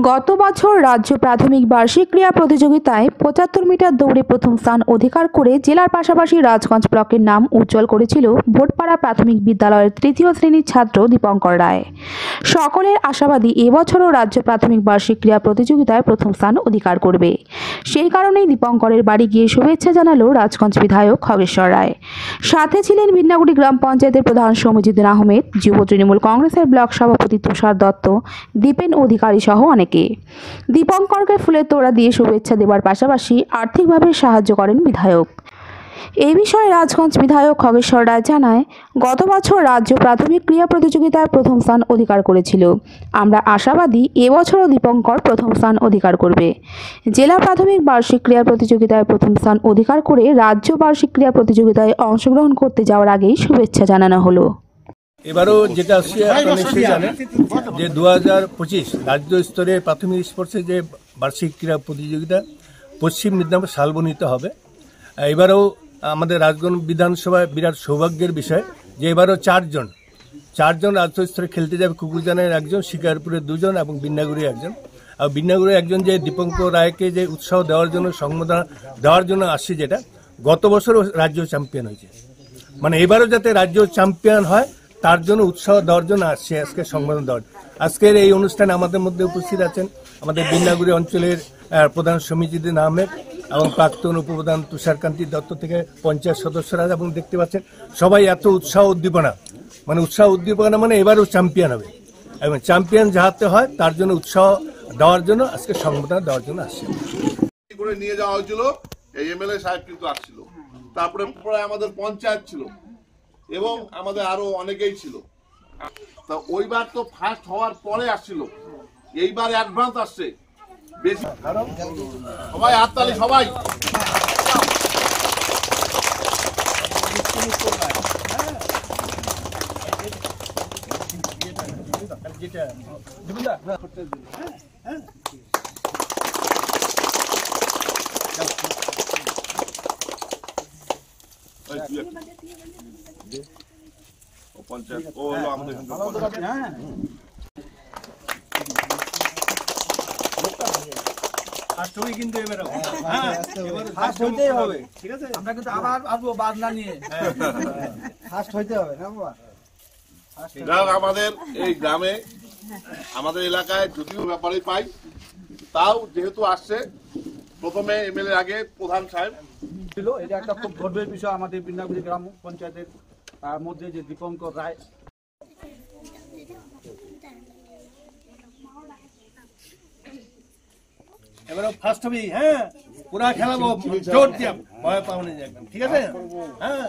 গত বছর রাজ্য প্রাথমিক বার্ষিক ক্রীড়া প্রতিযোগিতায় ৭৫ মিটার দৌড়ে প্রথম স্থান অধিকার করে জেলার পাশাপাশি রাজগঞ্জ ব্লকের নাম উজ্জ্বল করেছিল ভোটপাড়া প্রাথমিক বিদ্যালয়ের তৃতীয় শ্রেণীর ছাত্র দীপঙ্কর রায়। সকলের আশাবাদী এবছরও রাজ্য প্রাথমিক বার্ষিক ক্রীড়া প্রতিযোগিতায় প্রথম স্থান অধিকার করবে। সেই কারণেই দীপঙ্করের বাড়ি গিয়ে শুভেচ্ছা জানালো রাজগঞ্জ বিধায়ক খগেশ্বর রায়। সাথে ছিলেন বিন্নাগুড়ি গ্রাম পঞ্চায়েতের প্রধান সমীজিদ্দিন আহমেদ, যুব তৃণমূল কংগ্রেসের ব্লক সভাপতি তুষার দত্ত, দীপেন অধিকারী সহ অনেকে। দীপঙ্করকে ফুলের তোড়া দিয়ে শুভেচ্ছা দেওয়ার পাশাপাশি আর্থিকভাবে সাহায্য করেন বিধায়ক। এই বিষয়ে রাজগঞ্জ বিধায়ক খগেশ্বর রায় জানায়, গত বছর রাজ্য প্রাথমিক ক্রীড়া প্রতিযোগিতায় প্রথম স্থান অধিকার করেছিল। আমরা আশাবাদী এবছরও দীপঙ্কর প্রথম স্থান অধিকার করবে। জেলা প্রাথমিক বার্ষিক ক্রীড়া প্রতিযোগিতায় প্রথম স্থান অধিকার করে রাজ্য বার্ষিক ক্রীড়া প্রতিযোগিতায় অংশগ্রহণ করতে যাওয়ার আগেই শুভেচ্ছা জানানো হলো। এবারও যেটা আসছে আপনারা নিশ্চয়ই জানেন যে 2025 রাজ্য স্তরে প্রাথমিক স্পোর্টসের যে বার্ষিক ক্রীড়া প্রতিযোগিতা পশ্চিম মেদিনীপুর শালবনীতে হবে। এবারও আমাদের রাজগঞ্জ বিধানসভায় বিরাট সৌভাগ্যের বিষয় যে এবারও চারজন রাজ্য স্তরে খেলতে যাবে। কুকুরজানের একজন, শিকারপুরের দুজন এবং বিন্নাগুড়ি একজন। আর বিন্নাগুড়ি একজন যে দীপঙ্কর রায়কে যে উৎসাহ দেওয়ার জন্য, সংবর্ধনা দেওয়ার জন্য আসছে, যেটা গত বছরও রাজ্য চ্যাম্পিয়ন হয়েছে, মানে এবারও যাতে রাজ্য চ্যাম্পিয়ন হয় তার জন্য উৎসাহ দেওয়ার জন্য আসছে আজকে সংবর্ধনা দেওয়ার। আজকের এই অনুষ্ঠানে আমাদের মধ্যে উপস্থিত আছেন আমাদের বিন্নাগুড়ি অঞ্চলের প্রধান সমীজিদ্দিন আহমেদ এবং প্রাক্তন উপপ্রধান তুষারকান্তি দত্ত থেকে পঞ্চায়েত সদস্যরা, এবং দেখতে পাচ্ছেন সবাই এত উৎসাহ উদ্দীপনা মানে এবারও চ্যাম্পিয়ন হবে এবং চ্যাম্পিয়ন যাহাতে হয় তার জন্য উৎসাহ দেওয়ার জন্য আজকে সংবর্ধনা দেওয়ার জন্য আসছে। করে নিয়ে যাওয়া হয়েছিল, এই এমএলএ সাহেব কিন্তু আসছিল, তারপরে আমাদের পঞ্চায়েত ছিল এবং আমাদের আরো অনেকেই ছিল। তা ওইবার তো ফার্স্ট হওয়ার পরে আসছিল, এইবার অ্যাডভান্স আসছে বেশি। সবাই হাততালি, সবাই পঞ্চায়েত ও হলো আমাদের কিন্তু এবারে হবে, ঠিক আছে? আমরা কিন্তু আবার আসবো বাজনা নিয়ে, ফার্স্ট হইতে হবে না বাবা। আমাদের এই গ্রামে, আমাদের এলাকায় যদিও ব্যাপারে পাই, তাও যেহেতু আসছে প্রথমে এমএলএ আগে প্রধান সাহেব ছিল। এটা একটা খুব গর্বের বিষয় আমাদের বিন্নাগুড়ি গ্রাম পঞ্চায়েতের মধ্যে যে দীপঙ্কর রায়। এবারে ফার্স্ট হবি, হ্যাঁ পুরা খেলাবো, জোর দিয়ে ভয় পাওনি একদম, ঠিক আছে? হ্যাঁ।